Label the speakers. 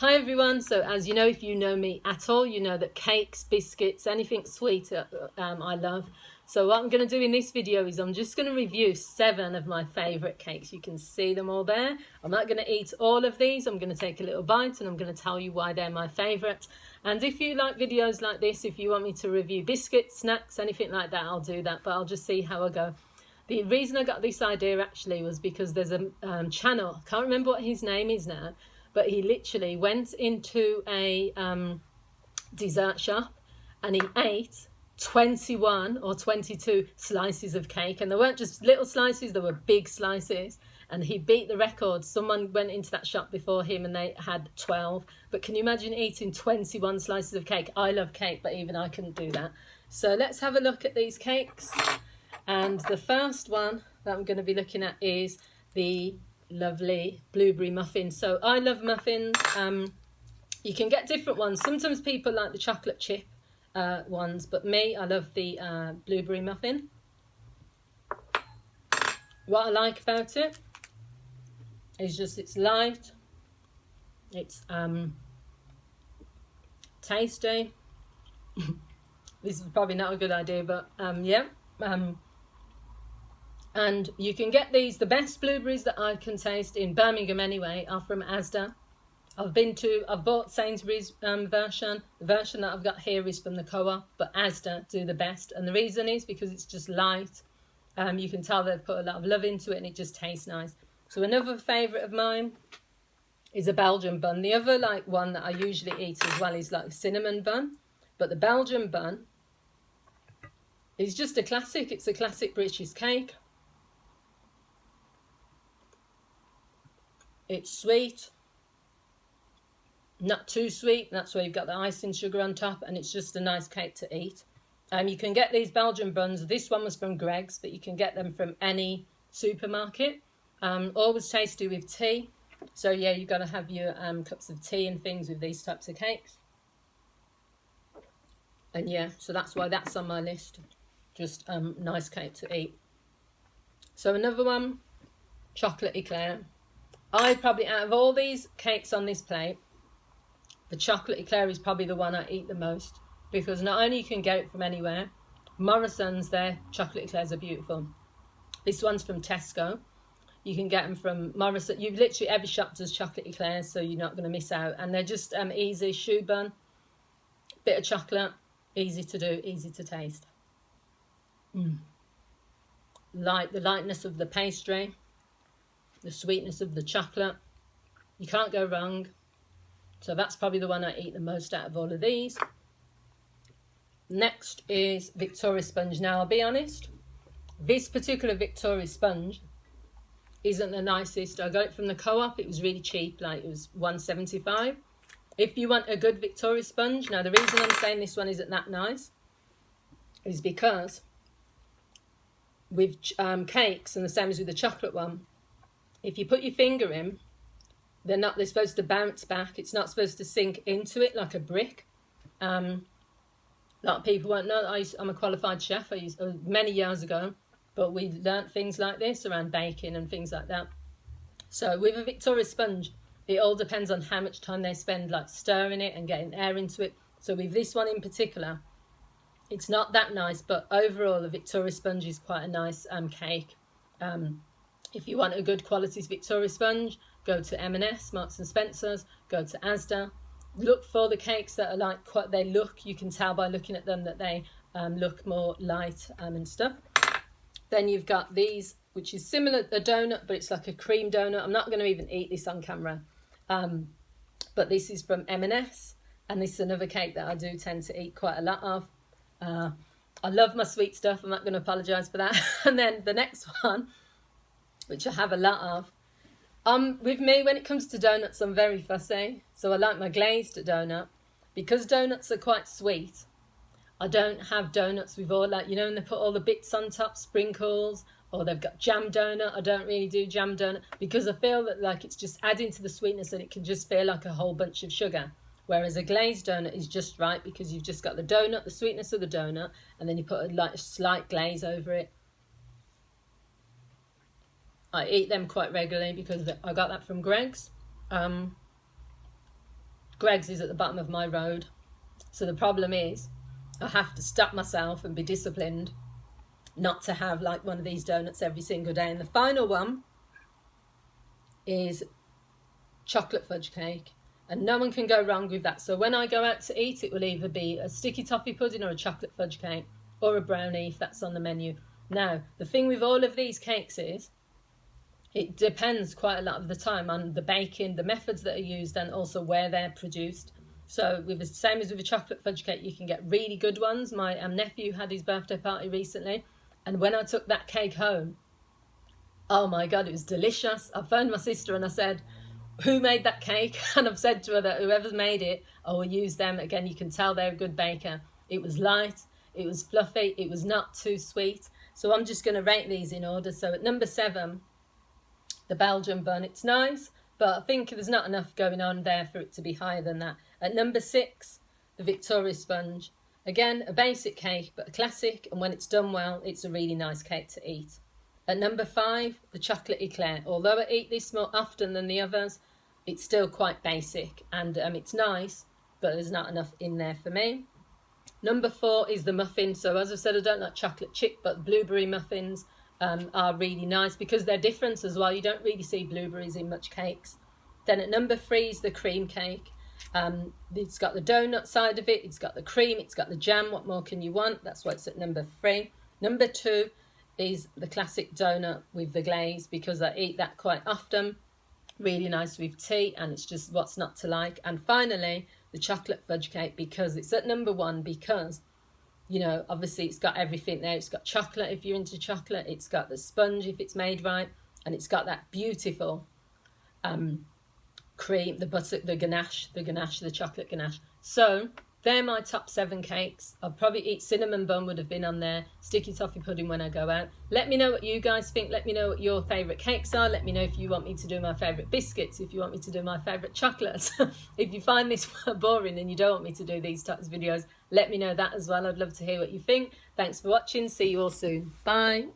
Speaker 1: Hi everyone, so as you know, if you know me at all, you know that cakes, biscuits, anything sweet I love. So what I'm going to do in this video is I'm just going to review 7 of my favourite cakes. You can see them all there. I'm not going to eat all of these, I'm going to take a little bite and I'm going to tell you why they're my favourite. And if you like videos like this, if you want me to review biscuits, snacks, anything like that, I'll do that, but I'll just see how I go. The reason I got this idea actually was because there's a channel, I can't remember what his name is now, but he literally went into a dessert shop and he ate 21 or 22 slices of cake, and they weren't just little slices, they were big slices, and he beat the record. Someone went into that shop before him and they had 12, but can you imagine eating 21 slices of cake? I love cake, but even I couldn't do that. So let's have a look at these cakes, and the first one that I'm going to be looking at is the lovely blueberry muffin. So I love muffins. You can get different ones. Sometimes people like the chocolate chip ones, but me, I love the blueberry muffin. What I like about it is just it's light, it's tasty. This is probably not a good idea, but yeah. And you can get these, the best blueberries that I can taste in Birmingham anyway, are from Asda. I've bought Sainsbury's version. The version that I've got here is from the Co-op, but Asda do the best. And the reason is because it's just light. You can tell they've put a lot of love into it and it just tastes nice. So another favourite of mine is a Belgian bun. The other one that I usually eat as well is like a cinnamon bun. But the Belgian bun is just a classic. It's a classic British cake. It's sweet, not too sweet. That's why you've got the icing sugar on top, and it's just a nice cake to eat. You can get these Belgian buns. This one was from Greggs, but you can get them from any supermarket. Always tasty with tea. So yeah, you've got to have your cups of tea and things with these types of cakes. And yeah, so that's why that's on my list. Just nice cake to eat. So another one, chocolate eclair. I probably, out of all these cakes on this plate, the chocolate eclair is probably the one I eat the most, because not only you can get it from anywhere, Morrison's, their chocolate eclairs are beautiful. This one's from Tesco. You can get them from Morrison. You've literally, every shop does chocolate eclairs, so you're not going to miss out. And they're just easy, shoe bun, bit of chocolate, easy to do, easy to taste. The lightness of the pastry, the sweetness of the chocolate, you can't go wrong. So that's probably the one I eat the most out of all of these. Next is Victoria Sponge. Now I'll be honest, this particular Victoria Sponge isn't the nicest. I got it from the Co-op. It was really cheap, like it was $1.75. If you want a good Victoria Sponge, now the reason I'm saying this one isn't that nice is because with cakes, and the same as with the chocolate one, if you put your finger in, they're supposed to bounce back. It's not supposed to sink into it like a brick. A lot of people won't know that I'm a qualified chef. I used many years ago, but we learnt things like this around baking and things like that. So with a Victoria Sponge, it all depends on how much time they spend like stirring it and getting air into it. So with this one in particular, it's not that nice, but overall the Victoria Sponge is quite a nice cake. If you want a good quality Victoria Sponge, go to M&S, Marks and Spencer's, go to Asda. Look for the cakes that are like they look, you can tell by looking at them that they look more light and stuff. Then you've got these, which is similar, a donut, but it's like a cream donut. I'm not going to even eat this on camera. But this is from M&S, and this is another cake that I do tend to eat quite a lot of. I love my sweet stuff, I'm not going to apologise for that. And then the next one, which I have a lot of. With me, when it comes to donuts, I'm very fussy. So I like my glazed donut. Because donuts are quite sweet, I don't have donuts with all when they put all the bits on top, sprinkles, or they've got jam donut. I don't really do jam donut because I feel that it's just adding to the sweetness and it can just feel like a whole bunch of sugar. Whereas a glazed donut is just right because you've just got the donut, the sweetness of the donut, and then you put a slight glaze over it. I eat them quite regularly because I got that from Greggs. Greggs is at the bottom of my road. So the problem is I have to stop myself and be disciplined not to have like one of these donuts every single day. And the final one is chocolate fudge cake. And no one can go wrong with that. So when I go out to eat, it will either be a sticky toffee pudding or a chocolate fudge cake or a brownie if that's on the menu. Now, the thing with all of these cakes is it depends quite a lot of the time on the baking, the methods that are used, and also where they're produced. So with the same as with a chocolate fudge cake, you can get really good ones. My nephew had his birthday party recently, and when I took that cake home, oh my God, it was delicious. I phoned my sister and I said, who made that cake? And I've said to her that whoever's made it, I will use them. Again, you can tell they're a good baker. It was light, it was fluffy, it was not too sweet. So I'm just going to rate these in order. So at number 7, the Belgian bun. It's nice, but I think there's not enough going on there for it to be higher than that. At number 6, the Victoria sponge. Again, a basic cake, but a classic, and when it's done well, it's a really nice cake to eat. At number 5, the chocolate eclair. Although I eat this more often than the others, it's still quite basic, and it's nice, but there's not enough in there for me. Number 4 is the muffin. So as I said, I don't like chocolate chip, but blueberry muffins are really nice because they're different as well. You don't really see blueberries in much cakes. Then at number 3 is the cream cake. It's got the donut side of it, it's got the cream, it's got the jam. What more can you want? That's why it's at number 3. Number 2 is the classic donut with the glaze because I eat that quite often. Really nice with tea, and it's just what's not to like. And finally, the chocolate fudge cake, because it's at number 1 because, you know, obviously it's got everything there. It's got chocolate if you're into chocolate, it's got the sponge if it's made right, and it's got that beautiful cream, the butter, the ganache, the chocolate ganache. So they're my top 7 cakes. I'll probably eat cinnamon bun, would have been on there, sticky toffee pudding when I go out. Let me know what you guys think. Let me know what your favourite cakes are. Let me know if you want me to do my favourite biscuits, if you want me to do my favourite chocolates. If you find this boring and you don't want me to do these types of videos, let me know that as well. I'd love to hear what you think. Thanks for watching. See you all soon. Bye.